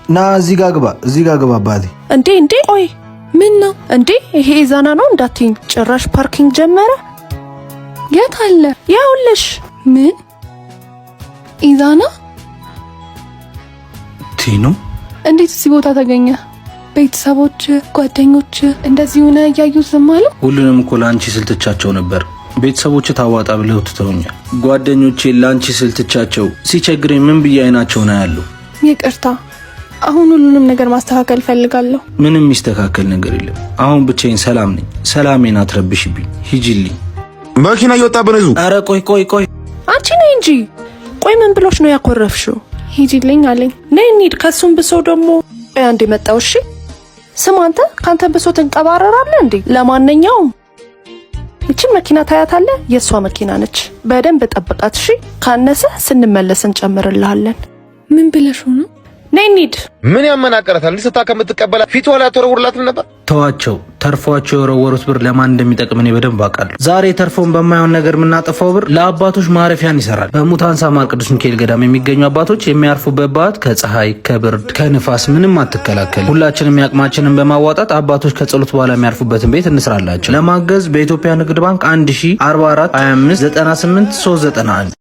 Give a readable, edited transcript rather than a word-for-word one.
ና እዚህ ጋር ግባ አባቴ። እንዴ ቆይ ምን ነው እንዴ? ይሄ ኢዛና ነው እንዳትኝ፣ ጭራሽ ፓርኪንግ ጀመረ። የት አለ? ያውልሽ። ምን ኢዛና ቲኑ? እንዴት እዚህ ቦታ ተገኘ? ቤተሰቦች፣ ጓደኞች እንደዚህ ሆነ እያዩ ዝም አሉ? ሁሉንም እኮ ላንቺ ስልትቻቸው ነበር። ቤተሰቦች ታዋጣ ብለው ትተውኛል። ጓደኞቼ ላንቺ ስልትቻቸው ሲቸግረኝ ምን ብዬ አይናቸው ነው ያሉ። ይቅርታ፣ አሁን ሁሉንም ነገር ማስተካከል ፈልጋለሁ። ምንም የሚስተካከል ነገር የለም። አሁን ብቻዬን ሰላም ነኝ። ሰላሜን አትረብሽብኝ። ሂጂልኝ። መኪና እየወጣብን ነው። አረ ቆይ አንቺ ነኝ እንጂ። ቆይ ምን ብሎሽ ነው ያኮረፍሽው? ሂጂልኝ አለኝ። ነይ እንሂድ። ከሱም ብሶ ደግሞ አንዴ መጣው። እሺ ስም፣ አንተ ካንተ ብሶ ትንቀባረራለህ እንዴ? ለማንኛውም እቺን መኪና ታያታለህ? የሷ መኪና ነች። በደንብ ጠብቃት እሺ። ካነሰ ስንመለስ እንጨምርልሃለን። ምን ብለሽ ነው? ነይ እንሂድ። ምን ያመናቀረታል? ልስታ ከምትቀበላ ፊቷ ላይ ተወረውርላት ነበር። ተዋቸው። ተርፏቸው የወረወሩት ብር ለማን እንደሚጠቅም እኔ በደንብ አውቃለሁ። ዛሬ ተርፎን በማይሆን ነገር የምናጠፋው ብር ለአባቶች ማረፊያን ይሰራል። በሙታን ሳማር ቅዱስ ሚካኤል ገዳም የሚገኙ አባቶች የሚያርፉበት ባት ከፀሐይ፣ ከብርድ፣ ከንፋስ ምንም አትከላከል። ሁላችንም ያቅማችንን በማዋጣት አባቶች ከጸሎት በኋላ የሚያርፉበትን ቤት እንስራላቸው። ለማገዝ በኢትዮጵያ ንግድ ባንክ 1044 25 98 391